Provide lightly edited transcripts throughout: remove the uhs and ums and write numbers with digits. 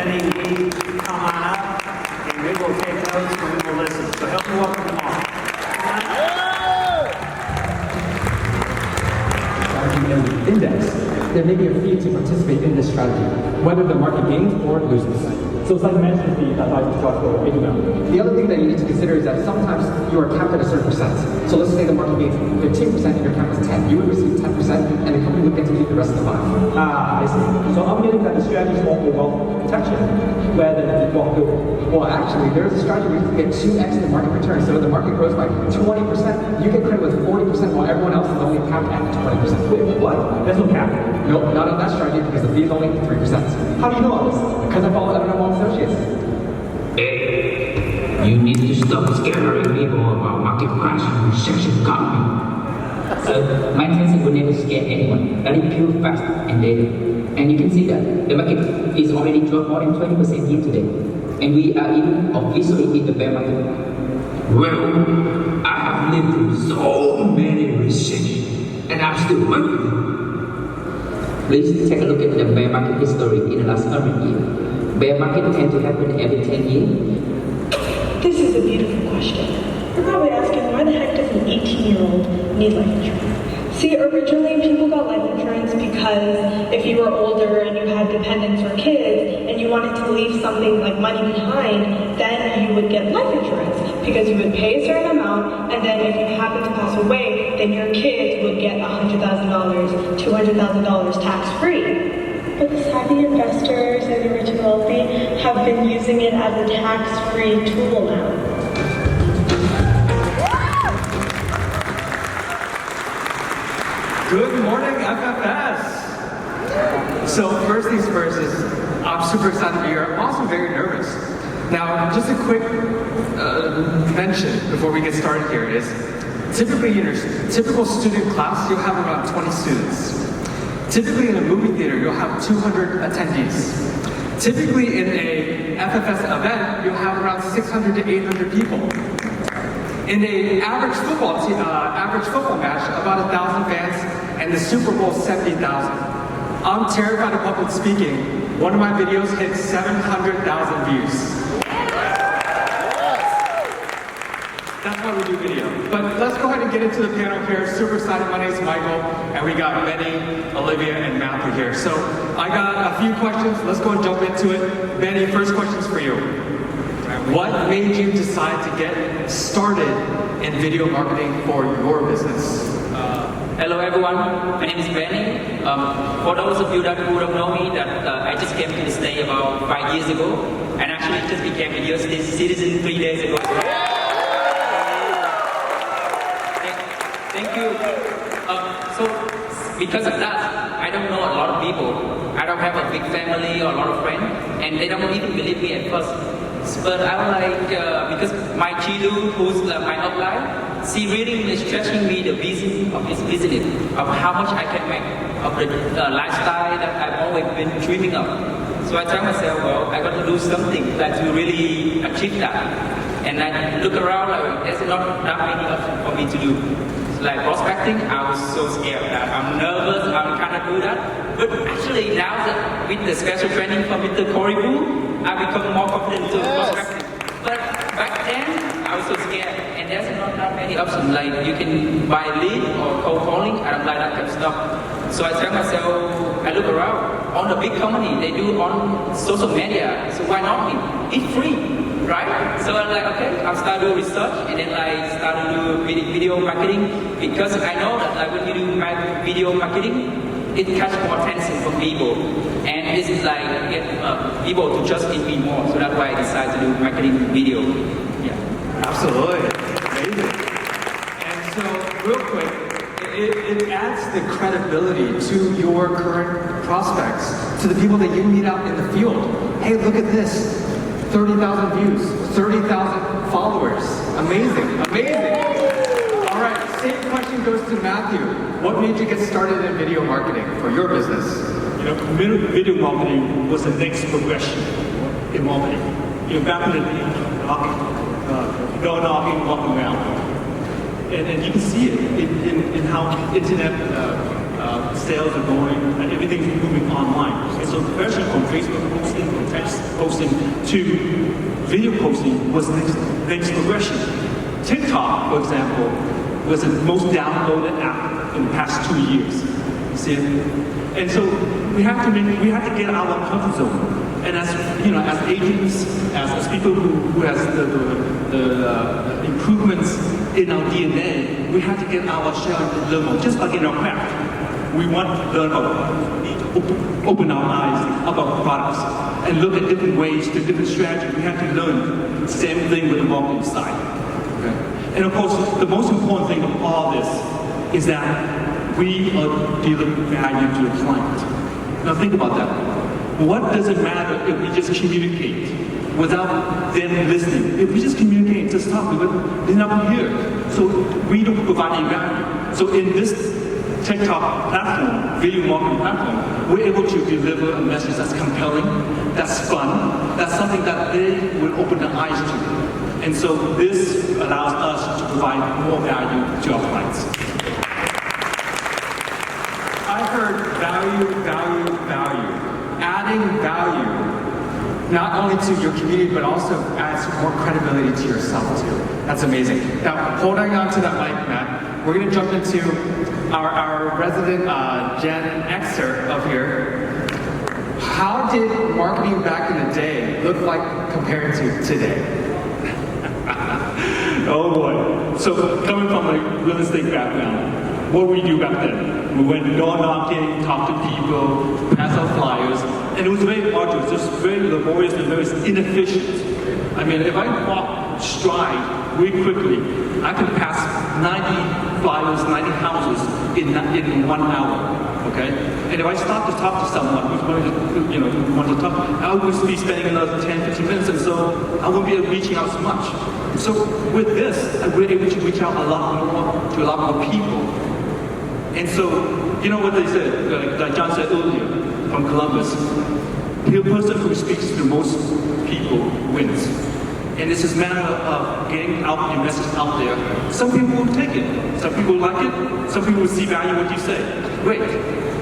any needs, come on up, and we will take notes and we will listen. So help me welcome them all. Index, there may be a fee to participate in this strategy, whether the market gains or loses. So it's like management fee that I just talked about. The other thing that you need to consider is that sometimes you are capped at a certain percent. So let's say the market gains 15% and your cap is 10. You would receive 10% and the company would get to keep the rest of the 5. I see. So I'm getting that the strategy is more for wealth protection rather than wealth building. Well, actually, there is a strategy where you can get 2x the market return. So if the market grows by 20%, you get credit with 40% while everyone else is only capped at 20%. Wait, what? There's no cap? Nope, not on that strategy because the fee is only 3%. How do you know all this? Because I follow Everyone Associates. Hey, you need to stop scaring people about market crash and recession coming. So, my tendency would never scare anyone. Let it pure, fast, and data. And you can see that the market is already dropped more than 20% year to date. And we are even officially in the bear market. Well, I have lived through so many recessions, and I'm still working. Please take a look at the bear market history in the last 100 years. Bear market tend to happen every 10 years. This is a beautiful question. You're probably asking, why the heck does an 18-year-old need life insurance? See, originally people got life insurance because if you were older and you had dependents or kids and you wanted to leave something like money behind, then you would get life insurance because you would pay a certain amount, and then if you happen to pass away, then your kids would get $100,000, $200,000 tax-free. But the savvy investors and the rich and wealthy have been using it as a tax-free tool now. Good morning, FFS! So first things first is, I'm super excited to be here. I'm also very nervous. Now, just a quick mention before we get started here is, typically in your typical student class, you'll have around 20 students. Typically in a movie theater, you'll have 200 attendees. Typically in a FFS event, you'll have around 600 to 800 people. In an average football match, about 1,000 fans, and the Super Bowl, 70,000. I'm terrified of public speaking. One of my videos hit 700,000 views. That's why we do video. But let's go ahead and get into the panel here. Super excited. My name is Michael, and we got Benny, Olivia, and Matthew here. So I got a few questions. Let's go and jump into it. Benny, first question's for you. What made you decide to get started in video marketing for your business? Hello everyone, my name is Benny. For those of you that who don't know me, that I just came to the state about 5 years ago, and actually just became a US citizen 3 days ago. Thank you. So because of that, I don't know a lot of people. I don't have a big family or a lot of friends, and they don't even believe me at first. But I was like, because my Chidu, who's my upline, she really is stretching me the vision of this business, of how much I can make, of the lifestyle that I've always been dreaming of. So I tell myself, well, I got to do something like to really achieve that. And I look around, like, there's not that many options for me to do. So like prospecting, I was so scared of that. I'm nervous, I'm kind of do that. But actually now that with the special training from Mr. Corey Wu, I become more confident to prospecting. But back then, I was so scared, and there's not that many options. Like you can buy lead or cold calling, I don't like that kind of stuff. So I tell myself, I look around, on the big company, they do on social media, so why not me? It's free, right? So I'm like, okay, I'll start doing research, and then I start to do video marketing, because I know that like when you do video marketing, it catches more attention from people, and this is like get people to trust in me more. So that's why I decided to do marketing video. Yeah, absolutely, amazing. And so, real quick, it adds the credibility to your current prospects, to the people that you meet out in the field. Hey, look at this, 30,000 views, 30,000 followers. Amazing, amazing. All right, same question goes to Matthew. What made you get started in video marketing for your business? You know, video marketing was the next progression in marketing. You know, back in the day, knocking, walking around. And you can see it in how internet sales are going, and everything's moving online. And so the pressure from Facebook posting, from text, posting to video posting was the next progression. TikTok, for example, was the most downloaded app in the past 2 years. You see it? And so we have to get out of our comfort zone. And as as agents, as people who has the improvements in our DNA, we have to get our shell and learn more. Just like in our craft, we want to learn about, open our eyes about products and look at different ways, to different strategies. We have to learn. Same thing with the marketing side. Okay? And of course, the most important thing of all this is that we are delivering value to the client. Now think about that. What does it matter if we just communicate without them listening? If we just communicate, just talk, they're not here. So we don't provide any value. So in this TikTok platform, video marketing platform, we're able to deliver a message that's compelling, that's fun, that's something that they will open their eyes to. And so this allows us to provide more value to our clients. I heard value, value, value. Adding value, not only to your community, but also adds more credibility to yourself too. That's amazing. Now, holding on to that mic, Matt, we're gonna jump into our resident Gen Xer up here. How did marketing back in the day look like compared to today? Oh boy. So coming from a real estate background, what we do back then? We went door knocking, talked to people, passed out flyers, and it was very arduous, just very laborious and very inefficient. I mean, if I walk stride really quickly, I can pass 90 flyers, 90 houses in 1 hour. Okay? And if I stop to talk to someone who's wanting to talk, I would be spending another 10, 15 minutes, and so I won't be reaching out so much. So with this, we're able to reach out a lot more to a lot more people. And so, you know what they said, like John said earlier, from Columbus, the person who speaks to the most people wins. And it's just a matter of getting out your message out there. Some people will take it, some people like it, some people will see value in what you say. Great,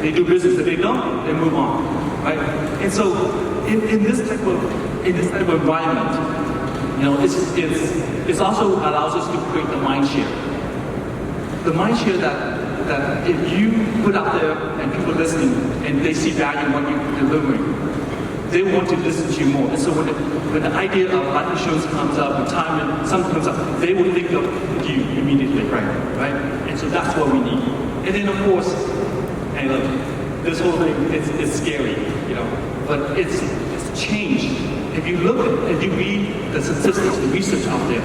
they do business. If they don't, they move on, right? And so, in this type of environment, it also allows us to create the mind share. The mind share that if you put out there and people listening and they see value in what you're delivering, they want to listen to you more. And so when the idea of life insurance comes up, retirement, something comes up, they will think of you immediately. Right? And so that's what we need. And then of course, hey look, this whole thing is scary, but it's changed. If you read the statistics, the research out there,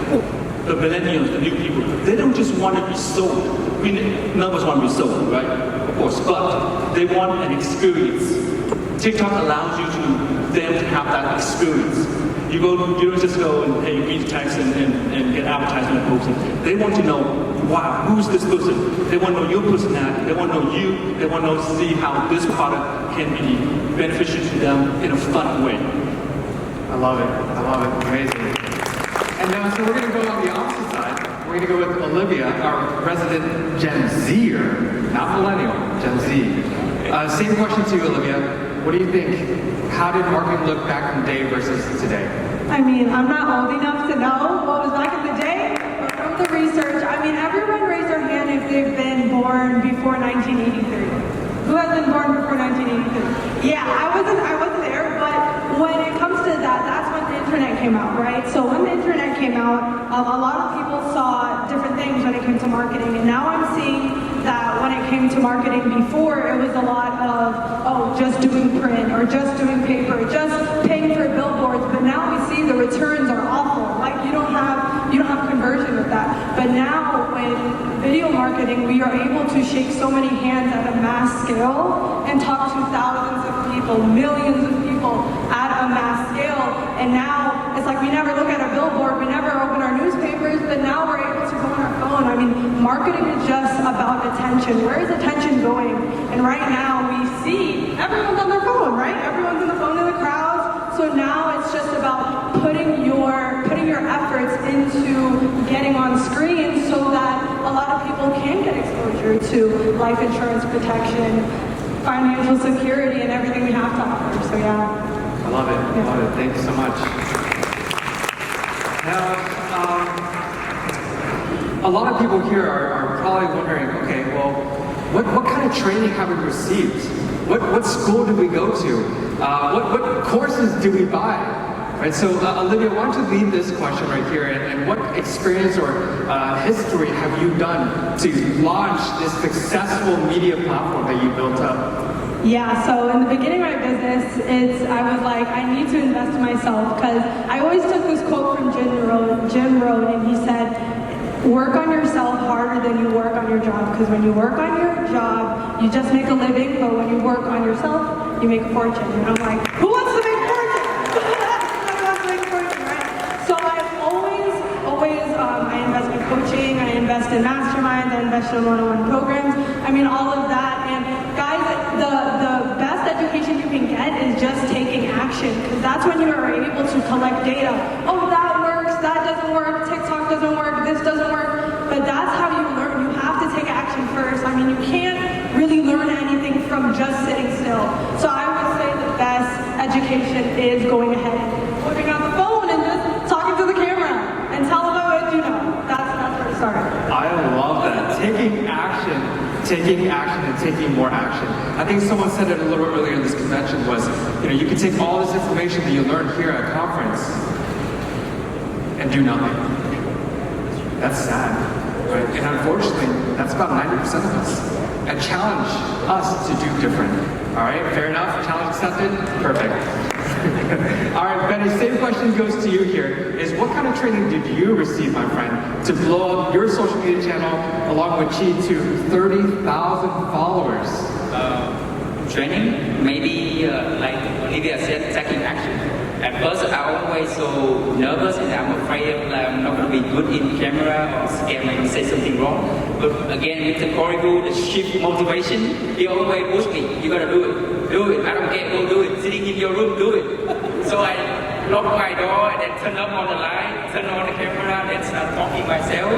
the millennials, the new people, they don't just want to be sold. None of us want to be sold, right? Of course, but they want an experience. TikTok allows them to have that experience. You don't just go and read text and get advertisement and posting. They want to know, wow, who's this person? They want to know your personality. They want to know you. They want to see how this product can be beneficial to them in a fun way. I love it. Amazing. And now, so we're going to go on the opposite side. We're going to go with Olivia, our resident Gen Zer, not millennial, Gen Z. Same question to you, Olivia. What do you think? How did marketing look back in the day versus today? I mean, I'm not old enough to know what was back in the day, but from the research, everyone raise their hand if they've been born before 1983. Who has been born before 1983? Yeah, I wasn't there, but when it comes to that, that's when the internet came out, right? So when the internet came out, a lot of people saw different things when it came to marketing, and now I'm seeing that when it came to marketing before, it was a lot of, just doing print, or just doing paper, just paying for billboards, but now we see the returns are awful. Like, you don't have conversion with that. But now, with video marketing, we are able to shake so many hands at a mass scale and talk to thousands of people, millions of people at a mass scale. And now, it's like we never look at a billboard, we never open our newspapers, but now we're able to go on our phone. Marketing is just about attention. Where is attention going? And right now, we see everyone's on their phone, right? Everyone's on the phone in the crowds. So now it's just about putting your efforts into getting on screen so that a lot of people can get exposure to life insurance protection, financial security, and everything we have to offer. So yeah. love it. I love it. Thank you so much. Now, a lot of people here are probably wondering, okay, well, what kind of training have we received? What school did we go to? What courses do we buy? Right, so Olivia, why don't you lead this question right here, and what experience or history have you done to launch this successful media platform that you built up? Yeah, so in the beginning of my business, I was like, I need to invest in myself, because I always took this quote from Jim Rohn, and he said, work on yourself harder than you work on your job, because when you work on your job, you just make a living, but when you work on yourself, you make a fortune. And I'm like, who wants to make a fortune? Who wants to make a fortune, right? So I've always, I invest in coaching, I invest in masterminds, I invest in one-on-one programs, I mean, all of that. And guys, the best education you can get is just taking action, because that's when you are able to collect data. Oh, that works, that doesn't work, TikTok doesn't work, this doesn't work. But that's how you learn. You have to take action first. I mean, you can't really learn anything from just sitting still. So I would say the best education is going ahead, whipping out the phone and just talking to the camera and tell them what you know. That's where it started. I love that. Taking action and taking more action. I think someone said it a little earlier in this convention was, you can take all this information that you learned here at a conference and do nothing. That's sad, right? And unfortunately, that's about 90% of us. And challenge us to do different. All right, fair enough? Challenge accepted? Perfect. All right, Benny, same question goes to you here, is what kind of training did you receive, my friend, to blow up your social media channel along with Chi to 30,000 followers? Training, maybe like Olivia said, taking action. At first, I always so nervous and I'm afraid I'm not going to be good in camera or scared maybe say something wrong. But again, with the Corrigo, the shift motivation, he always push me. You got to do it. Do it. I don't care. Go do it. Sitting in your room, do it. So I lock my door and then turn up on the light, turn on the camera, then start talking myself.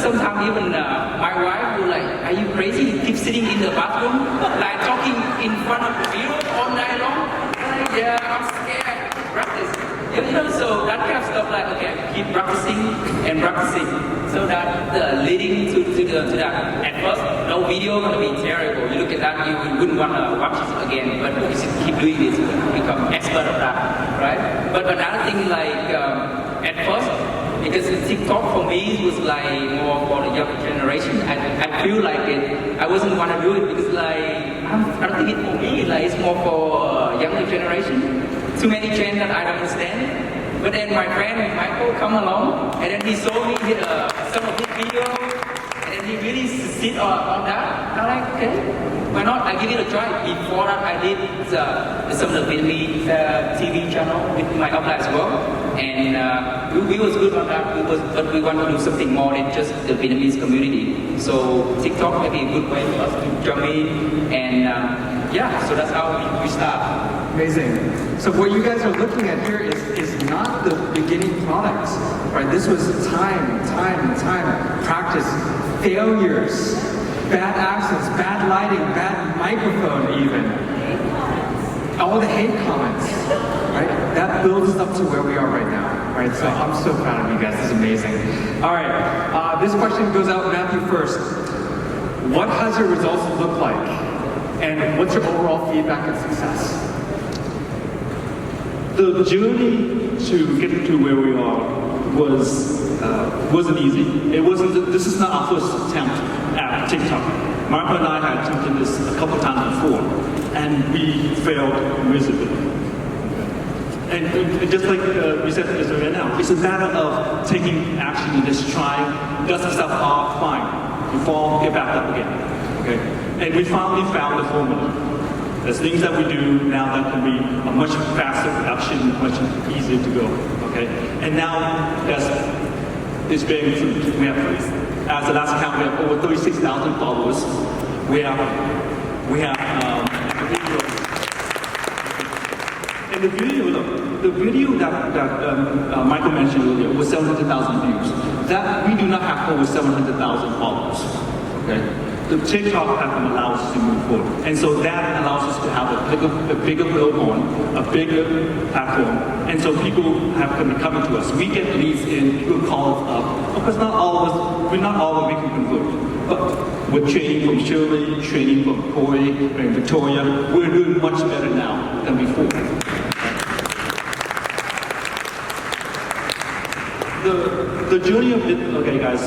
Sometimes even my wife will like, are you crazy? You keep sitting in the bathroom, like talking in front of the mirror all night long? Yeah, I'm scared. Practice. So that kind of stuff like, okay, keep practicing and practicing. So that leading to that. At first, no video gonna be terrible. You look at that, you wouldn't want to watch it again. But you should keep doing this, become expert of that, right? But another thing like, at first, because TikTok for me was like more for the younger generation. I feel like I wasn't want to do it because like I don't think it's for me. Like it's more for younger generation. Too many trends that I don't understand. But then my friend Michael come along and then he showed me some of his videos and he really sit on that. I'm like, okay, why not? I give it a try. Before that, I did some of the Vietnamese TV channel with my upline as well, and we was good on that. But we want to do something more than just the Vietnamese community. So TikTok may be a good way for us to jump in, and so that's how we start. Amazing. So what you guys are looking at here is not the beginning product, right? This was time, practice, failures, bad accents, bad lighting, bad microphone even. All the hate comments, right? That builds us up to where we are right now, right? So I'm so proud of you guys. This is amazing. All right, this question goes out to Matthew first. What has your results look like? And what's your overall feedback and success? The journey to get to where we are wasn't easy. It wasn't. This is not our first attempt at TikTok. Marco and I had attempted this a couple times before, and we failed miserably. And just like we said right now, it's a matter of taking action and just trying, dust yourself off, fine. You fall, get back up again. Okay? And we finally found the formula. There's things that we do now that can be a much faster production, much easier to go. Okay? And now it's bearing fruit. We have, as the last count, we have over 36,000 followers. We have and the video that Michael mentioned earlier was 700,000 views. That we do not have over 700,000 followers. Okay? the TikTok platform allows us to move forward. And so that allows us to have a bigger build-on, a bigger platform. And so people have been coming to us. We get leads in, people call us up. Of course, not all of us, we're not all we can convert. But with training from Shirley, training from Corey, and Victoria, we're doing much better now than before. The journey of it, okay guys,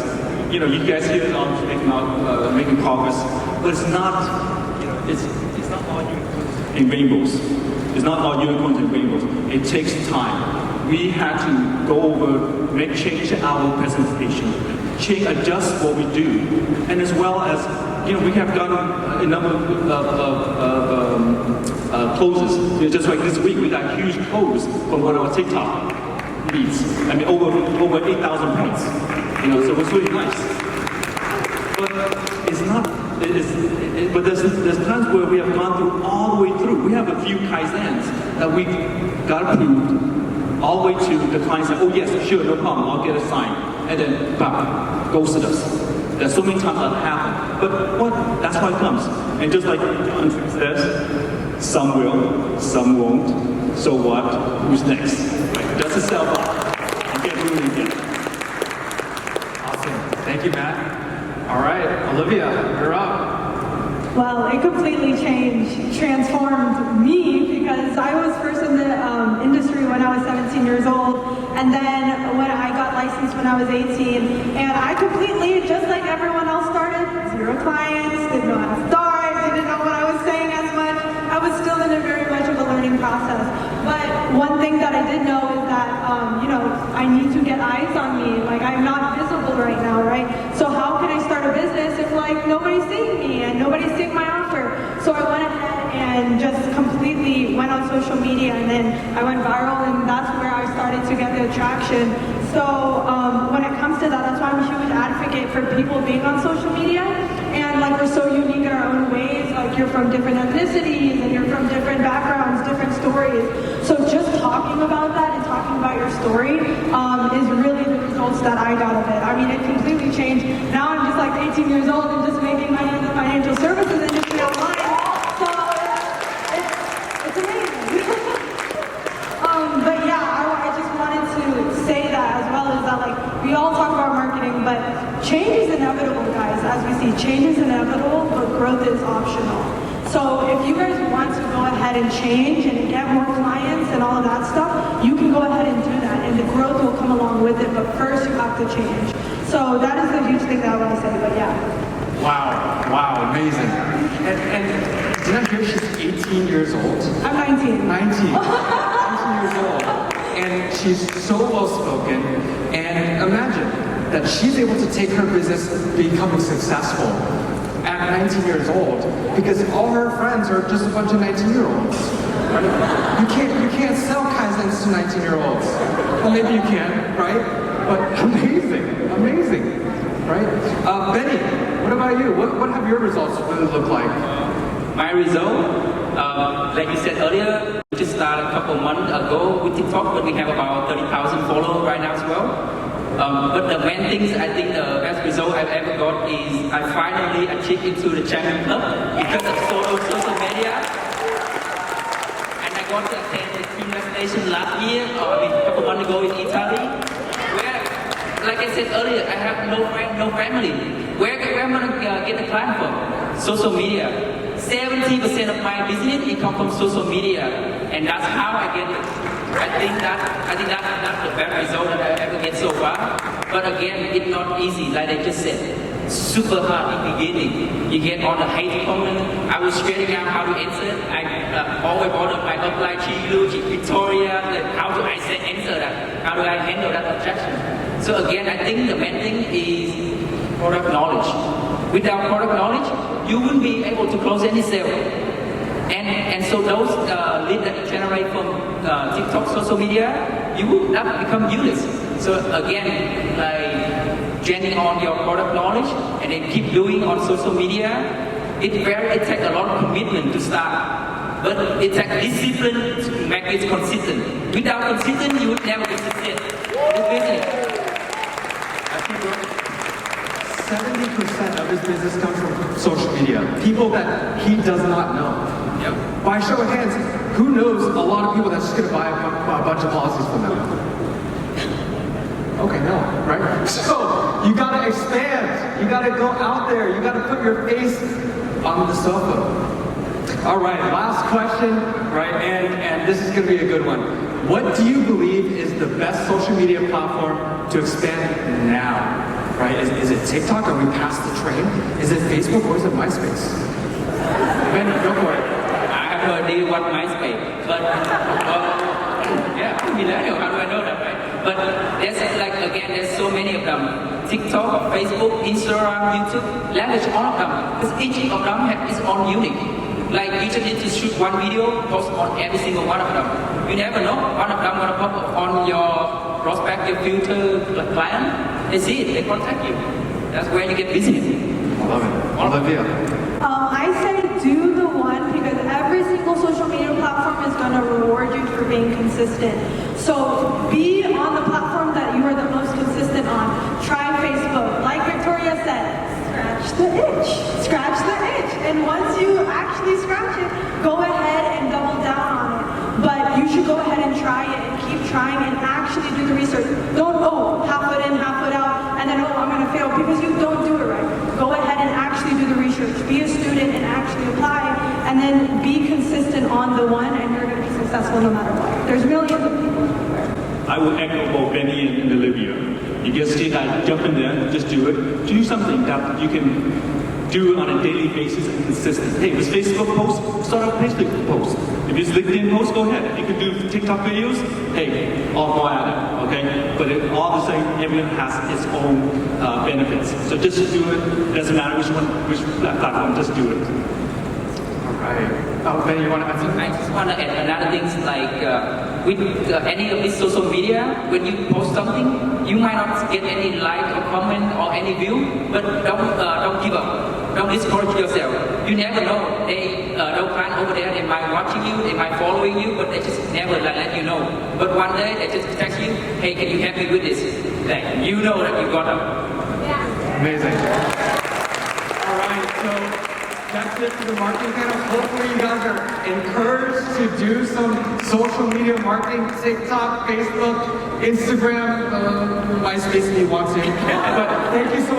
you know, you guys hear it on making progress, but it's not, you know, it's not all unicorns and rainbows. It's not all unicorns and rainbows. It takes time. We had to go over, change our presentation, adjust what we do, and as well as, you know, we have done a number of closes. Just like this week, we got huge close from one of our TikTok leads. I mean, over 8,000 points. You know, so it was really nice. But it's not. But there's times where we have gone through all the way through. We have a few kaizens that we got approved all the way to the client said, "Oh yes, sure, no problem, I'll get a sign," and then bam, ghosted us. There's so many times that happen. But what? That's why it comes. And just like John says, some will, some won't. So what? Who's next? Right? Dust itself up and get moving again. Awesome. Thank you, Matt. All right, Olivia, you're up. Well, it completely transformed me because I was first in the industry when I was 17 years old, and then when I got licensed when I was 18, and I completely, just like everyone else, started 0 clients, didn't know how to start, didn't know what I was saying as much. I was still in a very much of a learning process. But one thing that I did know is that, you know, I need to get eyes on me. Like, I'm not visible right now, right? So how can I start a business if, like, nobody's seeing me and nobody's seeing my offer? So I went ahead and just completely went on social media, and then I went viral, and that's where I started to get the attraction. So when it comes to that, that's why I'm a huge advocate for people being on social media. And like, we're so unique in our own ways. Like, you're from different ethnicities and you're from different backgrounds, different stories. So just talking about that and talking about your story is really the results that I got of it. I mean, it completely changed. Now I'm just like 18 years old and just making money in the financial services industry online. So it's amazing. But yeah, I just wanted to say that as well, is that, like, we all talk about marketing, but change is inevitable, guys. As we see, change is inevitable, but growth is optional. So if you guys want to go ahead and change and get more clients and all of that stuff, you can go ahead and do that, and the growth will come along with it, but first you have to change. So that is the huge thing that I want to say, but yeah. Wow, amazing. And did I hear she's 18 years old? I'm 19. 19 years old. And she's so well-spoken, and imagine that she's able to take her business becoming successful at 19 years old, because all her friends are just a bunch of 19-year-olds. Right? You can't sell Kaizens to 19-year-olds. Well, maybe you can, right? But amazing, right? Benny, what about you? What have your results really look like? My result, like you said earlier, we just started a couple months ago with TikTok, but we have about 30,000 followers right now as well. But the main things I think the best result I've ever got is I finally achieved into the champion club because of social media. And I got to attend the team presentation last year, a couple months ago in Italy, where, like I said earlier, I have no friend, no family. Where am I gonna get the client from? Social media. 70% of my business it comes from social media, and that's how I get it. I think that's the best result that I ever get so far. But again, it's not easy, like I just said. Super hard in the beginning. You get all the hate comment. I was figuring out how to answer it. I always bother my upline, Victoria, like how do I answer that? How do I handle that objection? So again, I think the main thing is product knowledge. Without product knowledge, you wouldn't be able to close any sale. And so those leads that you generate from TikTok, social media, you would not become useless. So again, like training on your product knowledge and then keep doing on social media, it takes a lot of commitment to start. But it takes discipline to make it consistent. Without consistent, you would never be successful. It's business. I think 70% of his business comes from social media. People that he does not know. Yep. By show of hands, who knows a lot of people that's just going to buy a bunch of policies from them? Okay, no, right? So, you gotta expand. You gotta go out there. You gotta put your face on the sofa. All right, last question, right? And this is gonna be a good one. What do you believe is the best social media platform to expand now? Right? Is it TikTok? Are we past the train? Is it Facebook or is it MySpace? Ben, go for it. I have no idea what MySpace, but yeah, millennial. How do I know that, right? But there's like again, there's so many of them. TikTok, Facebook, Instagram, YouTube, language, all of them. Because each of them have its own unique. Like you just need to shoot one video, post on every single one of them. You never know, one of them gonna pop up on your prospective future client. They see it, they contact you. That's where you get business. I love it. Olivia. I say do the one because every single social media platform is going to reward you for being consistent. So be on the platform that you are the most consistent on. Try Facebook. Like Victoria said, scratch the itch. Scratch the itch. And once you actually scratch it, go ahead and double down on it. But you should go ahead and try it and keep trying and actually do the research. Don't, half foot in, half foot out, and then, I'm going to fail because you don't do it right. Go ahead and actually do the research. Be a student and actually apply, and then be consistent on the one, and you're going to be successful no matter what. There's millions of people everywhere. I will echo both Benny and Olivia. You just see that, jump in there, just do it. Do something that you can do on a daily basis and consistent. Hey, if it's Facebook post, start a Facebook post. If it's LinkedIn post, go ahead. If you can do TikTok videos, hey, all go at it, okay? But all the same, everyone has its own benefits. So just do it. Doesn't matter which platform, just do it. All right. Oh, Ben, you want to add something? I just want to add another things like with any of these social media, when you post something, you might not get any like or comment or any view, but don't give up. Don't discourage yourself. You never know. They don't plan over there. They might watching you. They might following you, but they just never let you know. But one day they just text you, hey, can you help me with this? Like, you know that you got them. Yeah. Amazing. All right, so that's it for the marketing panel. Hopefully you guys are encouraged to do some social media marketing, TikTok, Facebook, Instagram, MySpace if you want to. But thank you so